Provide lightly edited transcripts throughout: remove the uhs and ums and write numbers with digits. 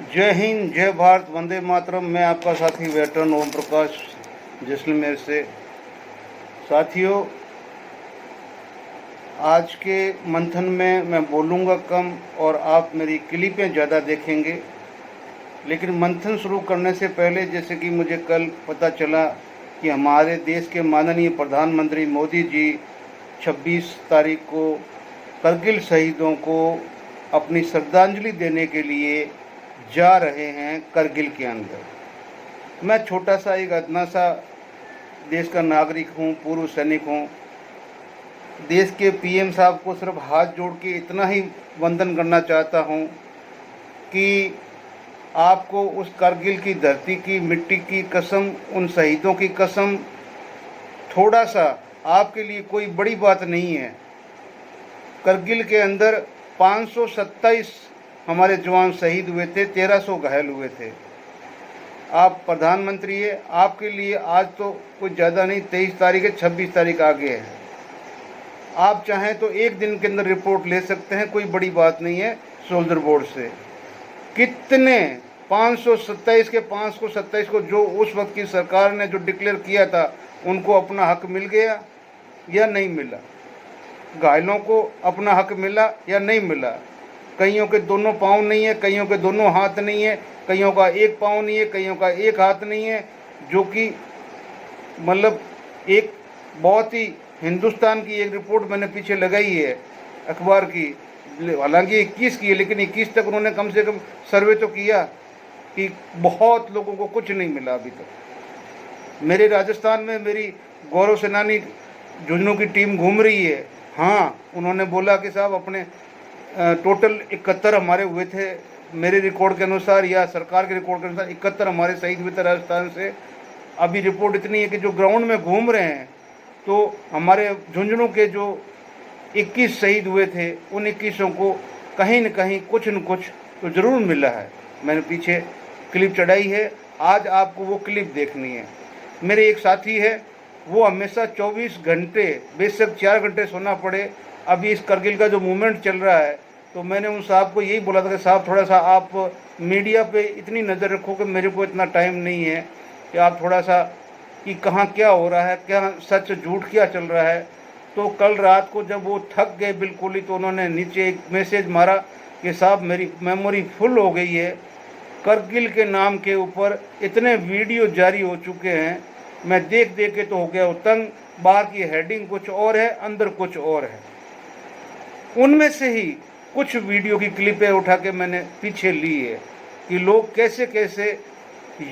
जय हिंद, जय भारत, वंदे मातरम। मैं आपका साथी वेटरन ओम प्रकाश जैसलमेर से। साथियों, आज के मंथन में मैं बोलूँगा कम और आप मेरी क्लिपें ज़्यादा देखेंगे। लेकिन मंथन शुरू करने से पहले, जैसे कि मुझे कल पता चला कि हमारे देश के माननीय प्रधानमंत्री मोदी जी 26 तारीख को करगिल शहीदों को अपनी श्रद्धांजलि देने के लिए जा रहे हैं करगिल के अंदर। मैं छोटा सा एक अदना सा देश का नागरिक हूँ, पूर्व सैनिक हूँ। देश के पीएम साहब को सिर्फ हाथ जोड़ के इतना ही वंदन करना चाहता हूँ कि आपको उस करगिल की धरती की मिट्टी की कसम, उन शहीदों की कसम, थोड़ा सा आपके लिए कोई बड़ी बात नहीं है। करगिल के अंदर 527 हमारे जवान शहीद हुए थे, 1300 घायल हुए थे। आप प्रधानमंत्री है, आपके लिए आज तो कुछ ज़्यादा नहीं, 23 तारीख है, 26 तारीख आगे है। आप चाहें तो एक दिन के अंदर रिपोर्ट ले सकते हैं, कोई बड़ी बात नहीं है। सोल्जर बोर्ड से कितने 527 के 527 को जो उस वक्त की सरकार ने जो डिक्लेयर किया था, उनको अपना हक मिल गया या नहीं मिला? घायलों को अपना हक मिला या नहीं मिला? कईयों के दोनों पाँव नहीं है, कईयों के दोनों हाथ नहीं है, कईयों का एक पाँव नहीं है, कईयों का एक हाथ नहीं है, जो कि मतलब एक बहुत ही हिंदुस्तान की एक रिपोर्ट मैंने पीछे लगाई है अखबार की, हालांकि 21 की है, लेकिन 21 तक उन्होंने कम से कम सर्वे तो किया कि बहुत लोगों को कुछ नहीं मिला अभी तक। मेरे राजस्थान में मेरी गौरव सेनानी झुंझुनू की टीम घूम रही है। हाँ, उन्होंने बोला कि साहब अपने टोटल 71 हमारे हुए थे, मेरे रिकॉर्ड के अनुसार या सरकार के रिकॉर्ड के अनुसार 71 हमारे शहीद हुए थे राजस्थान से। अभी रिपोर्ट इतनी है कि जो ग्राउंड में घूम रहे हैं, तो हमारे झुंझुनू के जो 21 शहीद हुए थे, उन 21 को कहीं न कहीं कुछ न कुछ तो ज़रूर मिला है। मैंने पीछे क्लिप चढ़ाई है, आज आपको वो क्लिप देखनी है। मेरे एक साथी है, वो हमेशा 24 घंटे, बेशक 4 घंटे सोना पड़े, अभी इस करगिल का जो मूवमेंट चल रहा है, तो मैंने उन साहब को यही बोला था कि साहब थोड़ा सा आप मीडिया पे इतनी नज़र रखो कि मेरे को इतना टाइम नहीं है कि आप थोड़ा सा कि कहाँ क्या हो रहा है, क्या सच झूठ क्या चल रहा है। तो कल रात को जब वो थक गए बिल्कुल ही, तो उन्होंने नीचे एक मैसेज मारा कि साहब मेरी मेमोरी फुल हो गई है, करगिल के नाम के ऊपर इतने वीडियो जारी हो चुके हैं, मैं देख देख के तो हो गया तंग। बाहर की हेडिंग कुछ और है, अंदर कुछ और है। उनमें से ही कुछ वीडियो की क्लिपें उठा के मैंने पीछे ली है कि लोग कैसे कैसे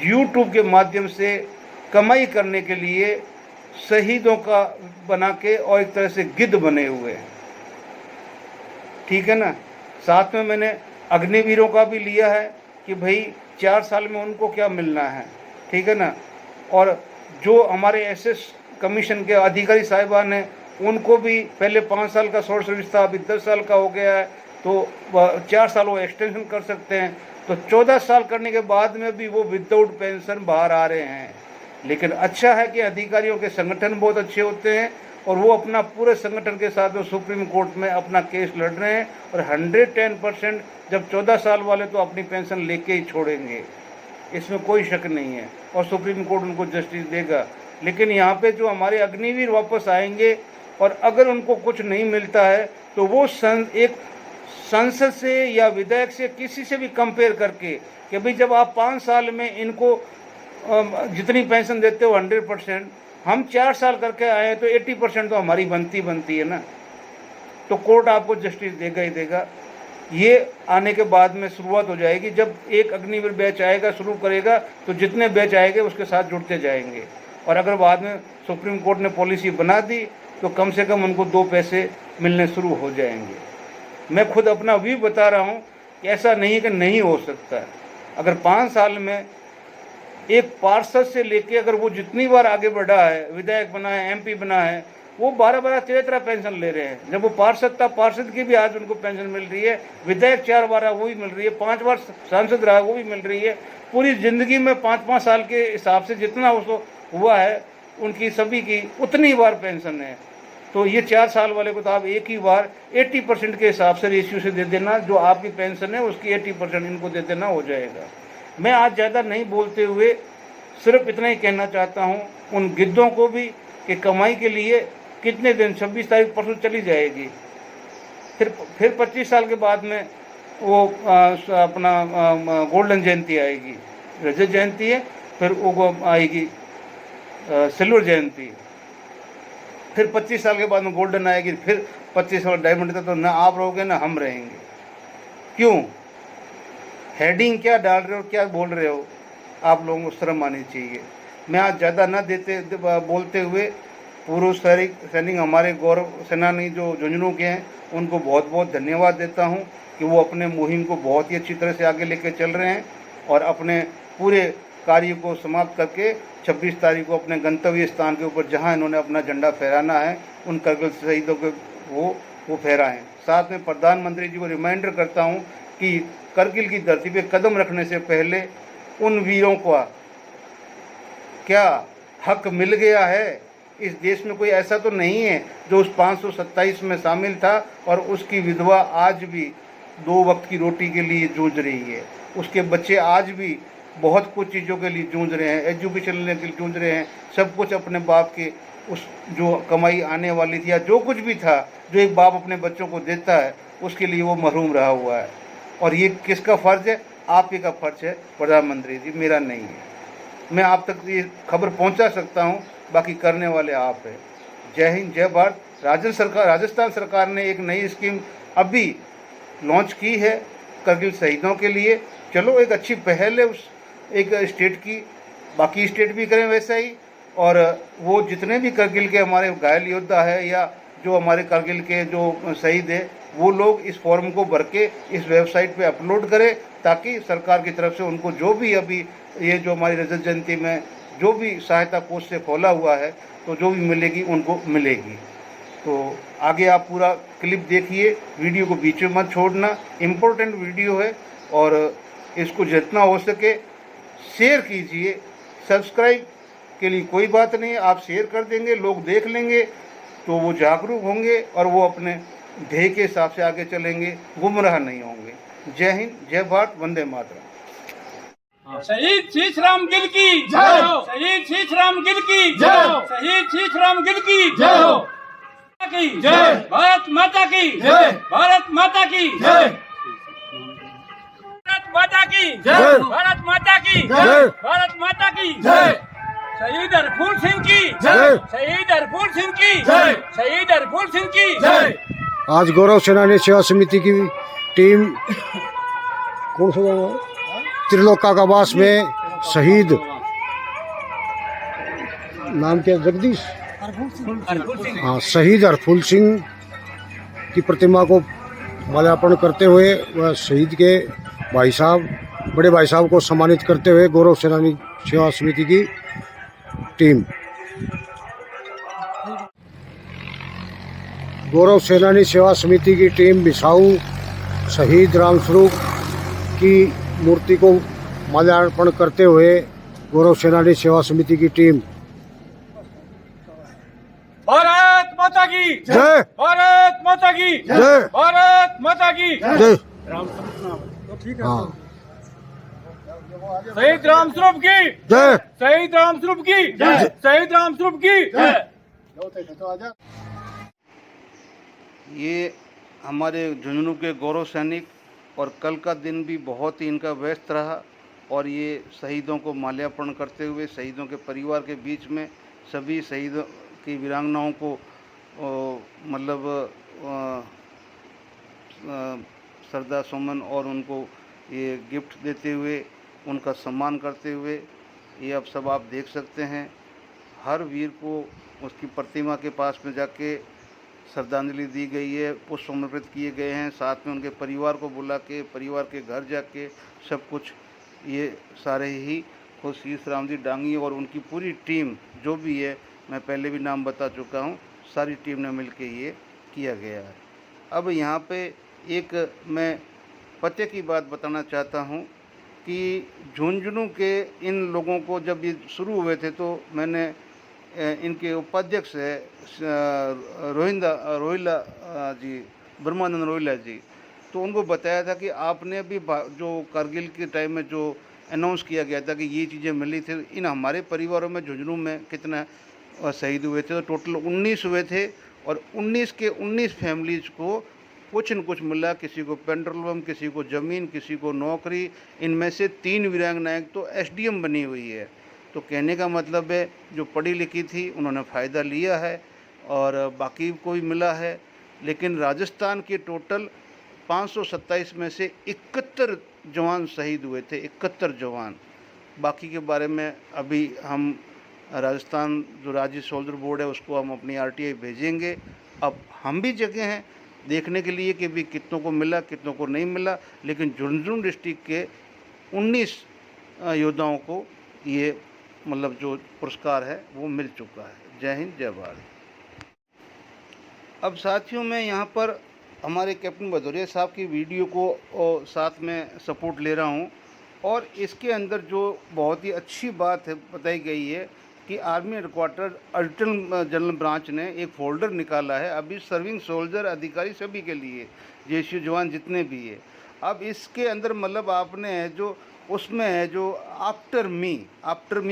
YouTube के माध्यम से कमाई करने के लिए शहीदों का बना के और एक तरह से गिद्ध बने हुए हैं। ठीक है ना। साथ में मैंने अग्निवीरों का भी लिया है कि भाई 4 साल में उनको क्या मिलना है। ठीक है ना। और जो हमारे SS कमीशन के अधिकारी साहिबान हैं, उनको भी पहले 5 साल का शॉर्ट सर्विस था, अभी 10 साल का हो गया है, तो 4 साल वो एक्सटेंशन कर सकते हैं। तो 14 साल करने के बाद में भी वो विदाउट पेंशन बाहर आ रहे हैं। लेकिन अच्छा है कि अधिकारियों के संगठन बहुत अच्छे होते हैं और वो अपना पूरे संगठन के साथ में सुप्रीम कोर्ट में अपना केस लड़ रहे हैं, और 110% जब 14 साल वाले तो अपनी पेंशन लेके ही छोड़ेंगे, इसमें कोई शक नहीं है, और सुप्रीम कोर्ट उनको जस्टिस देगा। लेकिन यहाँ पे जो हमारे अग्निवीर वापस आएंगे और अगर उनको कुछ नहीं मिलता है, तो वो एक संसद से या विधायक से किसी से भी कंपेयर करके कि भाई जब आप 5 साल में इनको जितनी पेंशन देते हो 100%, हम 4 साल करके आए तो 80% तो हमारी बनती है ना, तो कोर्ट आपको जस्टिस देगा ही देगा। ये आने के बाद में शुरुआत हो जाएगी, जब एक अग्निवीर बैच आएगा, शुरू करेगा, तो जितने बैच आएंगे उसके साथ जुड़ते जाएंगे। और अगर बाद में सुप्रीम कोर्ट ने पॉलिसी बना दी, तो कम से कम उनको 2 पैसे मिलने शुरू हो जाएंगे। मैं खुद अपना व्यू बता रहा हूँ कि ऐसा नहीं कि नहीं हो सकता है। अगर 5 साल में एक पार्षद से लेके अगर वो जितनी बार आगे बढ़ा है, विधायक बना है, MP बना है, वो 12-12, 13 पेंशन ले रहे हैं। जब वो पार्षद था, पार्षद की भी आज उनको पेंशन मिल रही है, विधायक 4 बार वो भी मिल रही है, 5 बार सांसद रहा वो भी मिल रही है। पूरी ज़िंदगी में 5-5 साल के हिसाब से जितना उसको हुआ है, उनकी सभी की उतनी बार पेंशन है। तो ये 4 साल वाले को तो आप एक ही बार 80% के हिसाब से रेशियो से दे देना, जो आपकी पेंशन है उसकी 80% इनको दे देना, हो जाएगा। मैं आज ज़्यादा नहीं बोलते हुए सिर्फ इतना ही कहना चाहता हूँ उन गिद्धों को भी कि कमाई के लिए कितने दिन, 26 तारीख परसों चली जाएगी, फिर 25 साल के बाद में वो अपना गोल्डन जयंती आएगी, रजत जयंती है, फिर वो आएगी सिल्वर जयंती, फिर 25 साल के बाद में गोल्डन आएगी, फिर 25 साल डायमंड तक तो ना आप रहोगे ना हम रहेंगे। क्यों? हेडिंग क्या डाल रहे हो, क्या बोल रहे हो? आप लोगों को शर्म आनी चाहिए। मैं आज ज़्यादा ना बोलते हुए पूर्व सैनिक हमारे गौरव सेनानी जो झुंझुनू के हैं उनको बहुत बहुत धन्यवाद देता हूं कि वो अपने मुहिम को बहुत ही अच्छी तरह से आगे लेकर चल रहे हैं और अपने पूरे कार्य को समाप्त करके 26 तारीख को अपने गंतव्य स्थान के ऊपर जहां इन्होंने अपना झंडा फहराना है उन करगिल शहीदों के वो फहराएं। साथ में प्रधानमंत्री जी को रिमाइंडर करता हूं कि करगिल की धरती पे कदम रखने से पहले उन वीरों को क्या हक मिल गया है? इस देश में कोई ऐसा तो नहीं है जो उस 527 में शामिल था और उसकी विधवा आज भी 2 वक्त की रोटी के लिए जूझ रही है, उसके बच्चे आज भी बहुत कुछ चीज़ों के लिए जूझ रहे हैं, एजुकेशन लेने के लिए जूझ रहे हैं, सब कुछ अपने बाप के उस जो कमाई आने वाली थी या जो कुछ भी था जो एक बाप अपने बच्चों को देता है उसके लिए वो महरूम रहा हुआ है। और ये किसका फ़र्ज़ है? आप ही का फ़र्ज़ है प्रधानमंत्री जी, मेरा नहीं है। मैं आप तक ये खबर पहुंचा सकता हूं, बाकी करने वाले आप हैं। जय हिंद, जय भारत। राजस्थान सरकार ने एक नई स्कीम अभी लॉन्च की है करगिल शहीदों के लिए। चलो, एक अच्छी पहल है उस एक स्टेट की, बाकी स्टेट भी करें वैसा ही। और वो जितने भी करगिल के हमारे घायल योद्धा है या जो हमारे करगिल के जो शहीद है वो लोग इस फॉर्म को भर के इस वेबसाइट पे अपलोड करें ताकि सरकार की तरफ से उनको जो भी अभी ये जो हमारी रजत जयंती में जो भी सहायता कोष से खोला हुआ है तो जो भी मिलेगी उनको मिलेगी। तो आगे आप पूरा क्लिप देखिए, वीडियो को बीच में मत छोड़ना, इम्पोर्टेंट वीडियो है और इसको जितना हो सके शेयर कीजिए। सब्सक्राइब के लिए कोई बात नहीं, आप शेयर कर देंगे, लोग देख लेंगे तो वो जागरूक होंगे और वो अपने ध्येय के हिसाब से आगे चलेंगे, गुमराह नहीं होंगे। जय हिंद, जय भारत, वंदे मातरम। शहीद शीशराम गिल की जय हो, शहीद शीशराम गिल की जय हो, शहीद शीशराम गिल की जय हो, की जय, भारत माता की जय, भारत माता की जय, भारत माता की जय, भारत माता की जय, भारत माता की जय, शहीद हरफूल सिंह की जय, शहीद हरफूल सिंह की जय, शहीद हरफूल सिंह की जय। आज गौरव सेनानी सेवा समिति की टीम कौन सा त्रिलोकावास में शहीद नाम क्या, जगदीश, हाँ, शहीद हरफूल सिंह की प्रतिमा को माल्यार्पण करते हुए वह शहीद के भाई साहब, बड़े भाई साहब को सम्मानित करते हुए गौरव सेनानी सेवा समिति की टीम, गौरव सेनानी सेवा समिति की टीम बिसाऊ शहीद रामस्वरूप की मूर्ति को माल्यार्पण करते हुए गौरव सेनानी सेवा समिति की टीम। भारत माता की जय, भारत माता की जय, भारत माता की जय। हाँ, शहीद रामस्वरूप की जय, शहीद रामस्वरूप की जय, शहीद रामस्वरूप की जय। ये हमारे झुंझुनू के गौरव सैनिक और कल का दिन भी बहुत ही इनका व्यस्त रहा और ये शहीदों को माल्यार्पण करते हुए शहीदों के परिवार के बीच में सभी शहीदों की वीरांगनाओं को मतलब श्रद्धा सुमन और उनको ये गिफ्ट देते हुए उनका सम्मान करते हुए ये अब सब आप देख सकते हैं। हर वीर को उसकी प्रतिमा के पास में जाके श्रद्धांजलि दी गई है, पुष्प समर्पित किए गए हैं, साथ में उनके परिवार को बुला के परिवार के घर जाके सब कुछ ये सारे ही खुद शीशराम जी डांगी और उनकी पूरी टीम जो भी है, मैं पहले भी नाम बता चुका हूँ, सारी टीम ने मिलके ये किया गया है। अब यहाँ पे एक मैं पते की बात बताना चाहता हूँ कि झुंझुनू के इन लोगों को जब ये शुरू हुए थे तो मैंने इनके उपाध्यक्ष है रोहिला जी, ब्रह्मानंद रोहिला जी, तो उनको बताया था कि आपने अभी जो कारगिल के टाइम में जो अनाउंस किया गया था कि ये चीज़ें मिली थी, इन हमारे परिवारों में झुंझुनू में कितना शहीद हुए थे, तो टोटल 19 हुए थे और 19 के 19 फैमिलीज़ को कुछ न कुछ मिला, किसी को पेट्रोल पंप, किसी को ज़मीन, किसी को नौकरी। इनमें से 3 वीरांगनाएं तो एसडीएम बनी हुई है। तो कहने का मतलब है जो पढ़ी लिखी थी उन्होंने फ़ायदा लिया है और बाकी को भी मिला है। लेकिन राजस्थान के टोटल 527 में से 71 जवान शहीद हुए थे, 71 जवान। बाकी के बारे में अभी हम राजस्थान जो राज्य सोल्जर बोर्ड है उसको हम अपनी आरटीआई भेजेंगे। अब हम भी जगह हैं देखने के लिए कि भी कितनों को मिला, कितनों को नहीं मिला, लेकिन झुंझुनू डिस्ट्रिक्ट के 19 योद्धाओं को ये मतलब जो पुरस्कार है वो मिल चुका है। जय हिंद, जय भारत। अब साथियों मैं यहाँ पर हमारे कैप्टन भदौरिया साहब की वीडियो को साथ में सपोर्ट ले रहा हूँ और इसके अंदर जो बहुत ही अच्छी बात है बताई गई है कि army headquarter additional general branch ने एक फ़ोल्डर निकाला है अभी सर्विंग सोल्जर अधिकारी सभी के लिए, जेएसयू जवान जितने भी है। अब इसके अंदर मतलब आपने जो उसमें है जो आफ्टर मी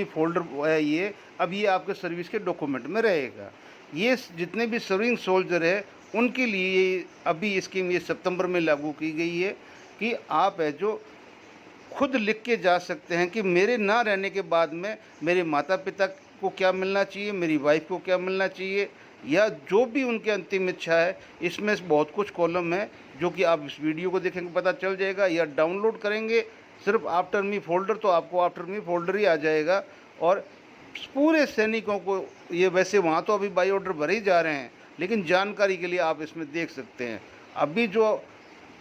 फ़ोल्डर है ये, अब ये आपके सर्विस के डॉक्यूमेंट में रहेगा। ये जितने भी सर्विंग सोल्जर है उनके लिए अभी स्कीम ये सितंबर में लागू की गई है कि आप है जो खुद लिख के जा सकते हैं कि मेरे ना रहने के बाद में मेरे माता पिता को क्या मिलना चाहिए, मेरी वाइफ को क्या मिलना चाहिए, या जो भी उनकी अंतिम इच्छा है। इसमें बहुत कुछ कॉलम है जो कि आप इस वीडियो को देखेंगे पता चल जाएगा, या डाउनलोड करेंगे सिर्फ आफ्टर मी फ़ोल्डर तो आपको आफ्टर मी फ़ोल्डर ही आ जाएगा। और पूरे सैनिकों को ये वैसे वहाँ तो अभी बाई ऑर्डर भरे ही जा रहे हैं, लेकिन जानकारी के लिए आप इसमें देख सकते हैं। अभी जो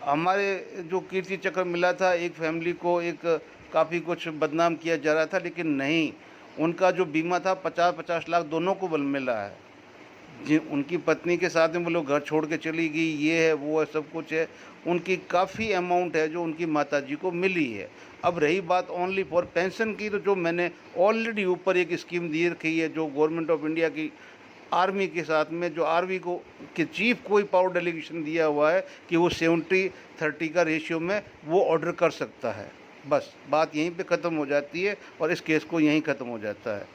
हमारे जो कीर्ति चक्र मिला था एक फैमिली को, एक काफ़ी कुछ बदनाम किया जा रहा था, लेकिन नहीं, उनका जो बीमा था 50-50 लाख दोनों को बल मिला है। जी, उनकी पत्नी के साथ में वो लोग घर छोड़ के चली गई, ये है वो है सब कुछ है, उनकी काफ़ी अमाउंट है जो उनकी माताजी को मिली है। अब रही बात ओनली फॉर पेंशन की, तो जो मैंने ऑलरेडी ऊपर एक स्कीम दी रखी है जो गवर्नमेंट ऑफ इंडिया की आर्मी के साथ में, जो आर्मी को के चीफ को ही पावर डेलीगेशन दिया हुआ है कि वो 70-30 का रेशियो में वो ऑर्डर कर सकता है। बस बात यहीं पे ख़त्म हो जाती है और इस केस को यहीं ख़त्म हो जाता है।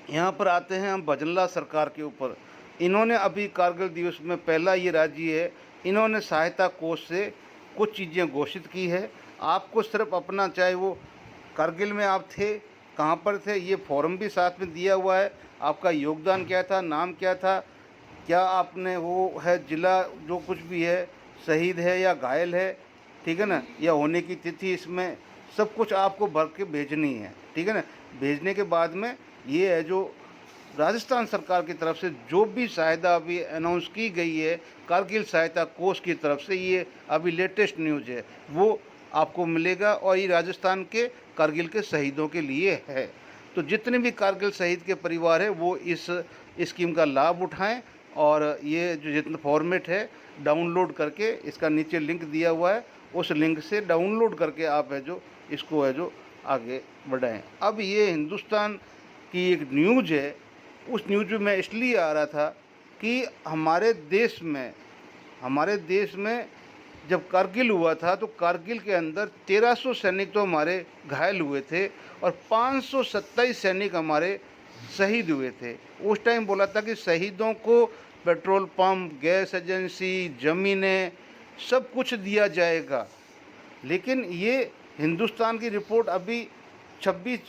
यहाँ पर आते हैं हम भजनलाल सरकार के ऊपर। इन्होंने अभी कारगिल दिवस में पहला ये राज्य है, इन्होंने सहायता कोष से कुछ चीज़ें घोषित की है। आपको सिर्फ अपना, चाहे वो कारगिल में आप थे, कहाँ पर थे, ये फॉर्म भी साथ में दिया हुआ है, आपका योगदान क्या था, नाम क्या था, क्या आपने वो है जिला जो कुछ भी है, शहीद है या घायल है, ठीक है ना, या होने की तिथि, इसमें सब कुछ आपको भर के भेजनी है, ठीक है ना। भेजने के बाद में ये है जो राजस्थान सरकार की तरफ से जो भी सहायता अभी अनाउंस की गई है कारगिल सहायता कोष की तरफ से, ये अभी लेटेस्ट न्यूज़ है, वो आपको मिलेगा और ये राजस्थान के कारगिल के शहीदों के लिए है। तो जितने भी कारगिल शहीद के परिवार है वो इस स्कीम का लाभ उठाएं और ये जो जितना फॉर्मेट है डाउनलोड करके, इसका नीचे लिंक दिया हुआ है, उस लिंक से डाउनलोड करके आप है जो इसको है जो आगे बढ़ाएं। अब ये हिंदुस्तान की एक न्यूज़ है, उस न्यूज़ में इसलिए आ रहा था कि हमारे देश में जब कारगिल हुआ था तो कारगिल के अंदर 1300 सैनिक तो हमारे घायल हुए थे और 527 सैनिक हमारे शहीद हुए थे। उस टाइम बोला था कि शहीदों को पेट्रोल पंप, गैस एजेंसी, ज़मीनें सब कुछ दिया जाएगा। लेकिन ये हिंदुस्तान की रिपोर्ट अभी 26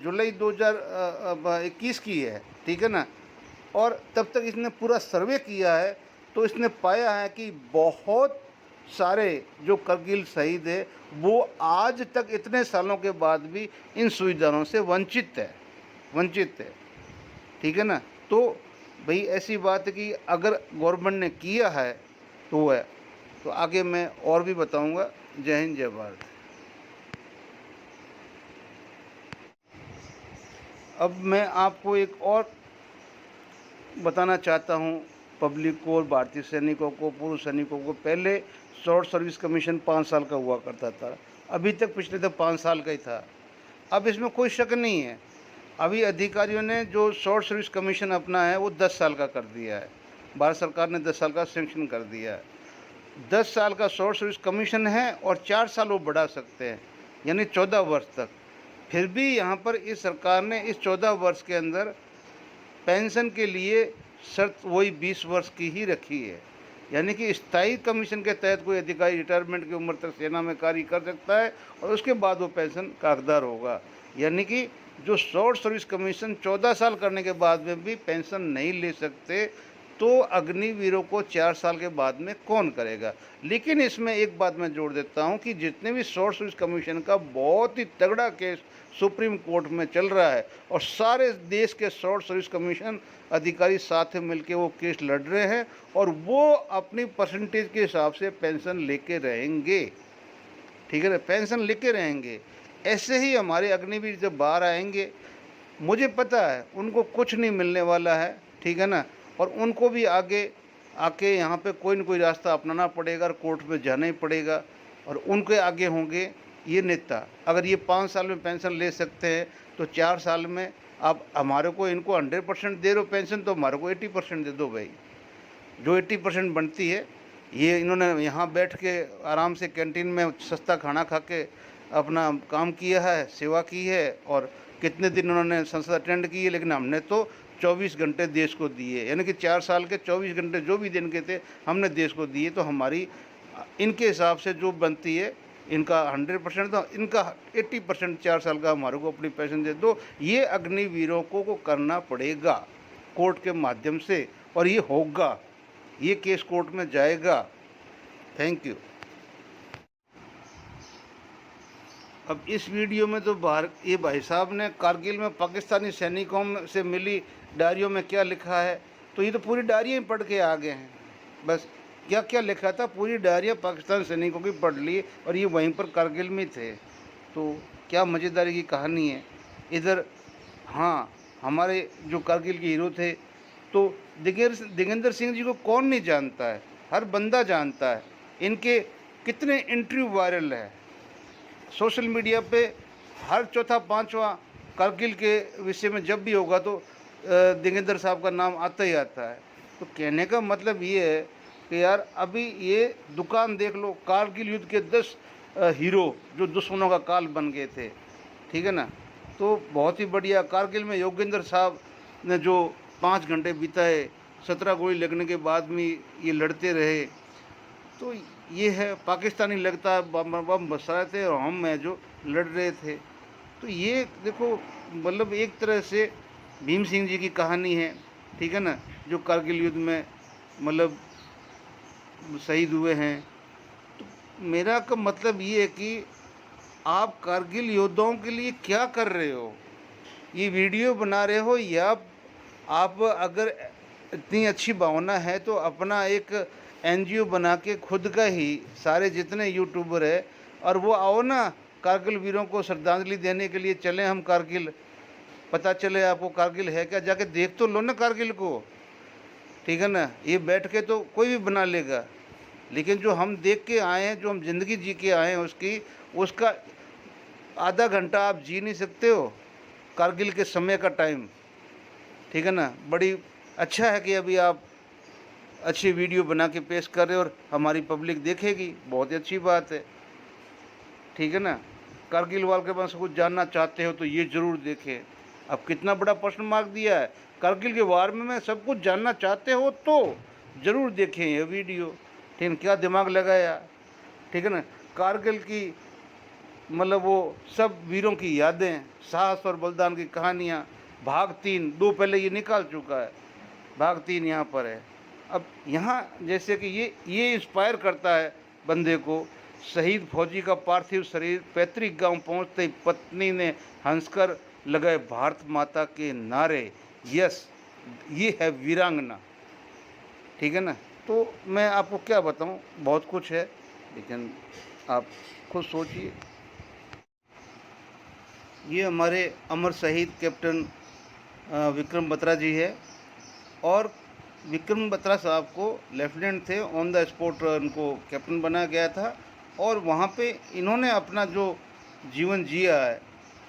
जुलाई 2021 की है, ठीक है ना, और तब तक इसने पूरा सर्वे किया है तो इसने पाया है कि बहुत सारे जो कारगिल शहीद है वो आज तक इतने सालों के बाद भी इन सुविधाओं से वंचित है, ठीक है ना। तो भाई ऐसी बात है कि अगर गवर्नमेंट ने किया है तो है, तो आगे मैं और भी बताऊंगा। जय हिंद, जय भारत। अब मैं आपको एक और बताना चाहता हूँ पब्लिक को और भारतीय सैनिकों को, पूर्व सैनिकों को। पहले शॉर्ट सर्विस कमीशन 5 साल का हुआ करता था, अभी तक पिछले तो 5 साल का ही था, अब इसमें कोई शक नहीं है। अभी अधिकारियों ने जो शॉर्ट सर्विस कमीशन अपना है वो 10 साल का कर दिया है। भारत सरकार ने 10 साल का सेंक्शन कर दिया है। 10 साल का शॉर्ट सर्विस कमीशन है और 4 साल वो बढ़ा सकते हैं, यानी 14 वर्ष तक। फिर भी यहाँ पर इस सरकार ने इस 14 वर्ष के अंदर पेंशन के लिए शर्त वही 20 वर्ष की ही रखी है, यानी कि स्थायी कमीशन के तहत कोई अधिकारी रिटायरमेंट की उम्र तक सेना में कार्य कर सकता है और उसके बाद वो पेंशन का हकदार होगा। यानी कि जो शॉर्ट सर्विस कमीशन 14 साल करने के बाद में भी पेंशन नहीं ले सकते, तो अग्निवीरों को 4 साल के बाद में कौन करेगा। लेकिन इसमें एक बात मैं जोड़ देता हूं कि जितने भी शॉर्ट सर्विस कमीशन का बहुत ही तगड़ा केस सुप्रीम कोर्ट में चल रहा है और सारे देश के शॉर्ट सर्विस कमीशन अधिकारी साथ में मिलकर वो केस लड़ रहे हैं और वो अपनी परसेंटेज के हिसाब से पेंशन लेके रहेंगे। ठीक है ना, पेंशन लेके रहेंगे। ऐसे ही हमारे अग्निवीर जब बाहर आएंगे, मुझे पता है उनको कुछ नहीं मिलने वाला है, ठीक है ना, और उनको भी आगे आके यहाँ पे कोई न कोई रास्ता अपनाना पड़ेगा और कोर्ट में जाना ही पड़ेगा। और उनके आगे होंगे ये नेता। अगर ये 5 साल में पेंशन ले सकते हैं तो 4 साल में आप हमारे को इनको 100% दे रहे हो पेंशन, तो हमारे को 80% दे दो भाई। जो 80% बनती है, ये इन्होंने यहाँ बैठ के आराम से कैंटीन में सस्ता खाना खा के अपना काम किया है, सेवा की है, और कितने दिन उन्होंने संसद अटेंड की है। लेकिन हमने तो 24 घंटे देश को दिए, यानी कि 4 साल के 24 घंटे जो भी दिन के थे हमने देश को दिए। तो हमारी इनके हिसाब से जो बनती है, इनका 100% तो इनका 80% 4 साल का हमारे को अपनी पेंशन दे दो। ये अग्निवीरों को करना पड़ेगा कोर्ट के माध्यम से, और ये होगा, ये केस कोर्ट में जाएगा। Thank you. अब इस वीडियो में तो ये भाई साहब ने कारगिल में पाकिस्तानी सैनिकों से मिली डायरियों में क्या लिखा है, तो ये तो पूरी डायरियाँ ही पढ़ के आ गए हैं। बस क्या क्या लिखा था, पूरी डायरियाँ पाकिस्तानी सैनिकों की पढ़ ली, और ये वहीं पर कारगिल में थे। तो क्या मज़ेदारी की कहानी है। इधर हाँ, हमारे जो कारगिल के हीरो थे, तो दिगेंद्र सिंह जी को कौन नहीं जानता है, हर बंदा जानता है। इनके कितने इंटरव्यू वायरल है सोशल मीडिया पे, हर चौथा पांचवा कारगिल के विषय में जब भी होगा तो दिगेंद्र साहब का नाम आता ही आता है। तो कहने का मतलब ये है कि यार अभी ये दुकान देख लो, कारगिल युद्ध के 10 हीरो जो दुश्मनों का काल बन गए थे, ठीक है ना। तो बहुत ही बढ़िया। कारगिल में योगेंद्र साहब ने जो 5 घंटे बिताए, 17 गोली लगने के बाद भी ये लड़ते रहे। तो ये है, पाकिस्तानी लगता है बम बस रहे थे और हम में जो लड़ रहे थे। तो ये देखो, मतलब एक तरह से भीम सिंह जी की कहानी है, ठीक है ना, जो कारगिल युद्ध में मतलब शहीद हुए हैं। तो मेरा का मतलब ये है कि आप कारगिल योद्धाओं के लिए क्या कर रहे हो, ये वीडियो बना रहे हो, या आप अगर इतनी अच्छी भावना है तो अपना एक NGO बना के खुद का ही, सारे जितने यूट्यूबर है, और वो आओ ना कारगिल वीरों को श्रद्धांजलि देने के लिए चलें हम कारगिल। पता चले आपको कारगिल है क्या, जाके देख तो लो ना कारगिल को, ठीक है ना। ये बैठ के तो कोई भी बना लेगा, लेकिन जो हम देख के आए हैं, जो हम ज़िंदगी जी के आए हैं, उसका आधा घंटा आप जी नहीं सकते हो कारगिल के समय का टाइम, ठीक है ना। बड़ी अच्छा है कि अभी आप अच्छी वीडियो बना के पेश कर रहे हो और हमारी पब्लिक देखेगी, बहुत ही अच्छी बात है, ठीक है ना। कारगिल वाल के पास कुछ जानना चाहते हो तो ये ज़रूर देखें। अब कितना बड़ा प्रश्न मार्क दिया है, कारगिल के वार में सब कुछ जानना चाहते हो तो ज़रूर देखें ये वीडियो, ठीक है। क्या दिमाग लगाया, ठीक है ना। कारगिल की मतलब वो सब वीरों की यादें, साहस और बलिदान की कहानियाँ, भाग 3 2 पहले ये निकाल चुका है, भाग 3 यहाँ पर है। अब यहाँ जैसे कि ये इंस्पायर करता है बंदे को। शहीद फौजी का पार्थिव शरीर पैतृक गांव पहुँचते ही पत्नी ने हंसकर लगाए भारत माता के नारे। यस, ये है वीरांगना, ठीक है ना। तो मैं आपको क्या बताऊं, बहुत कुछ है, लेकिन आप खुद सोचिए। ये हमारे अमर शहीद कैप्टन विक्रम बत्रा जी है, और विक्रम बत्रा साहब को लेफ्टिनेंट थे, ऑन द स्पॉट उनको कैप्टन बनाया गया था। और वहाँ पे इन्होंने अपना जो जीवन जिया है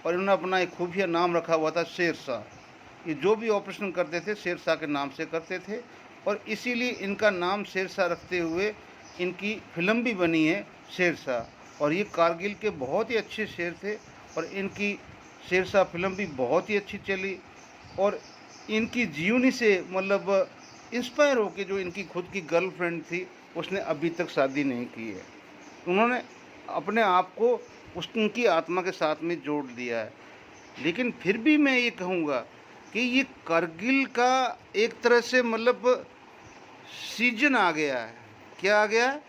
और इन्होंने अपना एक खुफिया नाम रखा हुआ था शेरशाह। ये जो भी ऑपरेशन करते थे शेरशाह के नाम से करते थे, और इसीलिए इनका नाम शेरशाह रखते हुए इनकी फिल्म भी बनी है शेरशाह। और ये कारगिल के बहुत ही अच्छे शेर थे, और इनकी शेरशाह फिल्म भी बहुत ही अच्छी चली। और इनकी जीवनी से मतलब इंस्पायर होकर जो इनकी खुद की गर्लफ्रेंड थी उसने अभी तक शादी नहीं की है। उन्होंने अपने आप को उनकी आत्मा के साथ में जोड़ दिया है। लेकिन फिर भी मैं ये कहूँगा कि ये कारगिल का एक तरह से मतलब सीजन आ गया है। क्या आ गया है?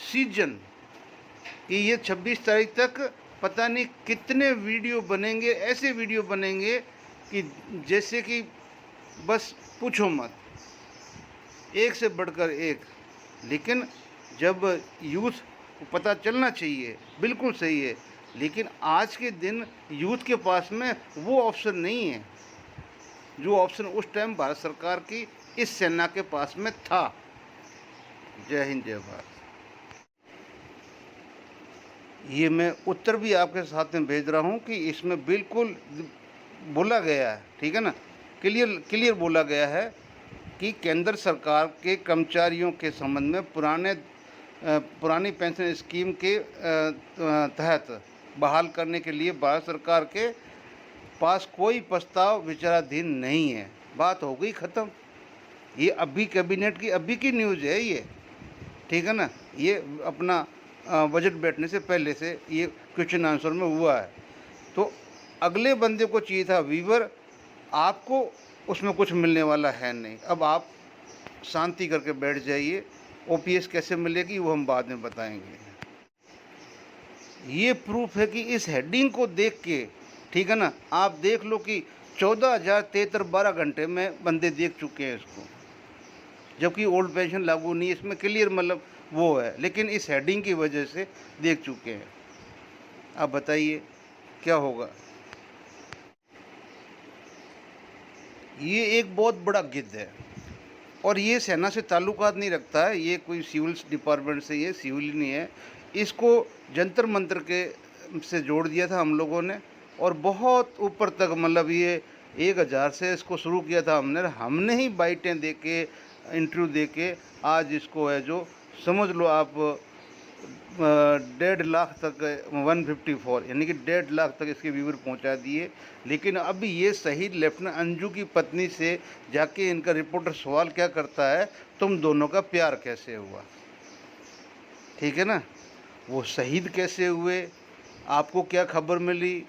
सीजन। कि ये 26 तारीख तक पता नहीं कितने वीडियो बनेंगे, ऐसे वीडियो बनेंगे कि जैसे कि बस पूछो मत, एक से बढ़कर एक। लेकिन जब यूथ को पता चलना चाहिए, बिल्कुल सही है, लेकिन आज के दिन यूथ के पास में वो ऑप्शन नहीं है जो ऑप्शन उस टाइम भारत सरकार की इस सेना के पास में था। जय हिंद, जय भारत। ये मैं उत्तर भी आपके साथ में भेज रहा हूँ कि इसमें बिल्कुल बोला गया है, ठीक है ना, क्लियर बोला गया है कि केंद्र सरकार के कर्मचारियों के संबंध में पुरानी पेंशन स्कीम के तहत बहाल करने के लिए भारत सरकार के पास कोई प्रस्ताव विचाराधीन नहीं है। बात हो गई ख़त्म। ये अभी कैबिनेट की अभी की न्यूज़ है ये, ठीक है ना। ये अपना बजट बैठने से पहले से ये क्वेश्चन आंसर में हुआ है। तो अगले बंदे को चाहिए था वीवर, आपको उसमें कुछ मिलने वाला है नहीं। अब आप शांति करके बैठ जाइए। ओपीएस कैसे मिलेगी वो हम बाद में बताएंगे। ये प्रूफ है कि इस हेडिंग को देख के, ठीक है ना, आप देख लो कि 14,073 12 घंटे में बंदे देख चुके हैं इसको, जबकि ओल्ड पेंशन लागू नहीं है। इसमें क्लियर मतलब वो है, लेकिन इस हेडिंग की वजह से देख चुके हैं। आप बताइए क्या होगा। ये एक बहुत बड़ा गिद्ध है और ये सेना से ताल्लुकात नहीं रखता है। ये कोई सिविल डिपार्टमेंट से, ये सिविल नहीं है। इसको जंतर मंतर के से जोड़ दिया था हम लोगों ने, और बहुत ऊपर तक मतलब ये 1000 से इसको शुरू किया था हमने ही बाइटें दे के, इंटरव्यू दे के आज इसको है जो समझ लो आप 1.5 लाख तक, 154 यानी कि 1.5 लाख तक इसके व्यूवर पहुंचा दिए। लेकिन अब ये शहीद लेफ्टिनेंट अंजू की पत्नी से जाके इनका रिपोर्टर सवाल क्या करता है, तुम दोनों का प्यार कैसे हुआ, ठीक है ना, वो शहीद कैसे हुए, आपको क्या खबर मिली।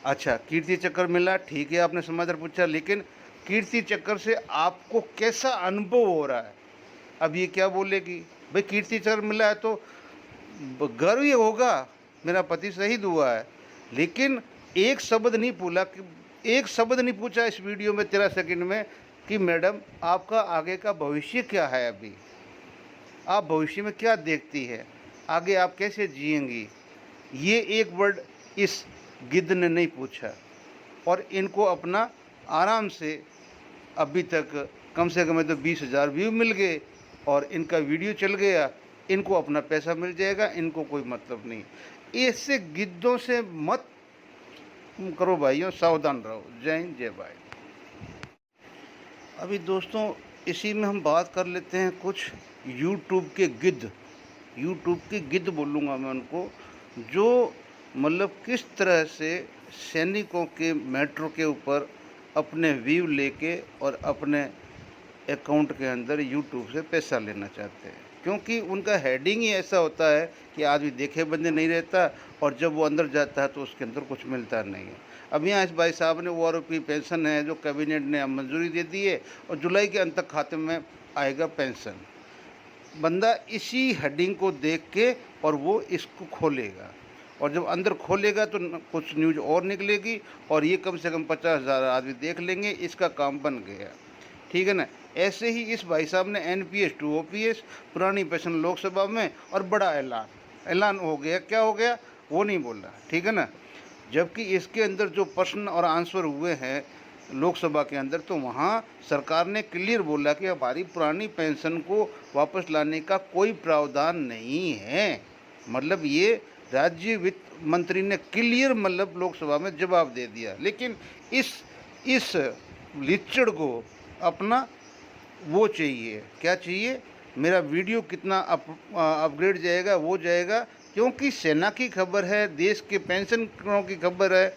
अच्छा, कीर्ति चक्र मिला, ठीक है, आपने समाचार पूछा, लेकिन कीर्ति चक्र से आपको कैसा अनुभव हो रहा है। अब ये क्या बोलेगी, भाई कीर्ति चक्र मिला है तो गर्व ये होगा मेरा पति शहीद हुआ है, लेकिन एक शब्द नहीं बोला, एक शब्द नहीं पूछा इस वीडियो में 13 सेकंड में कि मैडम आपका आगे का भविष्य क्या है, अभी आप भविष्य में क्या देखती है, आगे आप कैसे जिएंगी। ये एक वर्ड इस गिद्ध ने नहीं पूछा, और इनको अपना आराम से अभी तक कम से कम तो 20,000 व्यू मिल गए और इनका वीडियो चल गया, इनको अपना पैसा मिल जाएगा, इनको कोई मतलब नहीं। ऐसे गिद्धों से मत करो भाइयों, सावधान रहो। जय हिंद, जय भारत। अभी दोस्तों इसी में हम बात कर लेते हैं कुछ यूट्यूब के गिद्ध बोलूँगा मैं उनको, जो मतलब किस तरह से सैनिकों के मेट्रो के ऊपर अपने व्यू लेके और अपने अकाउंट के अंदर यूट्यूब से पैसा लेना चाहते हैं। क्योंकि उनका हेडिंग ही ऐसा होता है कि आदमी देखे बंदे नहीं रहता, और जब वो अंदर जाता है तो उसके अंदर कुछ मिलता नहीं है। अब यहाँ इस भाई साहब ने वो आरोपी पेंशन है जो कैबिनेट ने मंजूरी दे दी है, और जुलाई के अंत तक खाते में आएगा पेंशन। बंदा इसी हेडिंग को देख के और वो इसको खोलेगा, और जब अंदर खोलेगा तो कुछ न्यूज़ और निकलेगी, और ये कम से कम 50,000 आदमी देख लेंगे, इसका काम बन गया, ठीक है ना। ऐसे ही इस भाई साहब ने NPS to OPS पुरानी पेंशन लोकसभा में, और बड़ा ऐलान हो गया, क्या हो गया वो नहीं बोला, ठीक है ना। जबकि इसके अंदर जो प्रश्न और आंसर हुए हैं लोकसभा के अंदर, तो वहाँ सरकार ने क्लियर बोला कि हमारी पुरानी पेंशन को वापस लाने का कोई प्रावधान नहीं है। मतलब ये राज्य वित्त मंत्री ने क्लियर मतलब लोकसभा में जवाब दे दिया। लेकिन इस लिच्चड़ को अपना वो चाहिए, क्या चाहिए, मेरा वीडियो कितना अपग्रेड जाएगा, वो जाएगा, क्योंकि सेना की खबर है, देश के पेंशनरों की खबर है,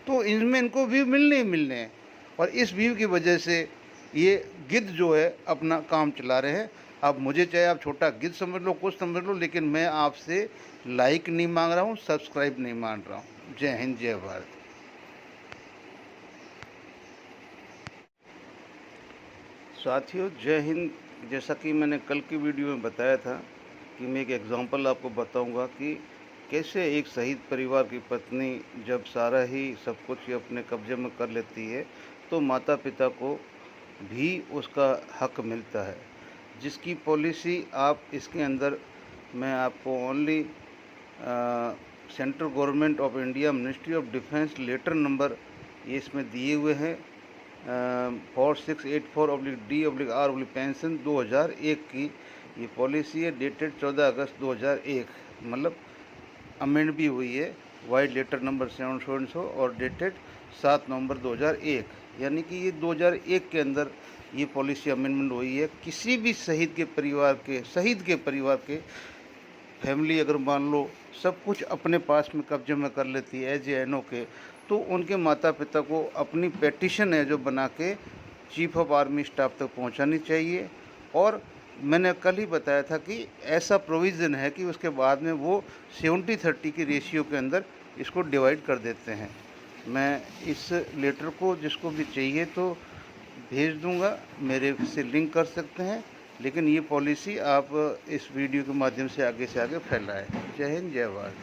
तो इनमें इनको व्यू मिलने ही मिलने हैं। और इस व्यू की वजह से ये गिद्ध जो है अपना काम चला रहे हैं। अब मुझे चाहे आप छोटा गिद्ध समझ लो, कुछ समझ लो, लेकिन मैं आपसे लाइक नहीं मांग रहा हूँ, सब्सक्राइब नहीं मांग रहा हूँ। जय हिंद, जय भारत। साथियों, जय हिंद। जैसा कि मैंने कल की वीडियो में बताया था कि मैं एक एग्जांपल आपको बताऊंगा कि कैसे एक शहीद परिवार की पत्नी जब सारा ही सब कुछ अपने कब्जे में कर लेती है तो माता पिता को भी उसका हक मिलता है, जिसकी पॉलिसी आप इसके अंदर मैं आपको only central government of India ministry of defence letter number ये इसमें दिए हुए हैं 4684/D/R पेंशन 2001 की ये पॉलिसी है, डेटेड 14 अगस्त 2001, मतलब अमेंड भी हुई है, वाइड लेटर नंबर 700 और डेटेड 7 नवंबर 2001, यानी कि ये 2001 के अंदर ये पॉलिसी अमेंडमेंट हुई है। किसी भी शहीद के परिवार के फैमिली अगर मान लो सब कुछ अपने पास में कब्जे में कर लेती है एज एन ओ के, तो उनके माता पिता को अपनी पेटिशन है जो बना के चीफ ऑफ आर्मी स्टाफ तक पहुंचानी चाहिए। और मैंने कल ही बताया था कि ऐसा प्रोविज़न है कि उसके बाद में वो 70-30 की रेशियो के अंदर इसको डिवाइड कर देते हैं। मैं इस लेटर को जिसको भी चाहिए तो भेज दूंगा, मेरे से लिंक कर सकते हैं, लेकिन ये पॉलिसी आप इस वीडियो के माध्यम से आगे फैलाएं। जय हिंद, जय भारत।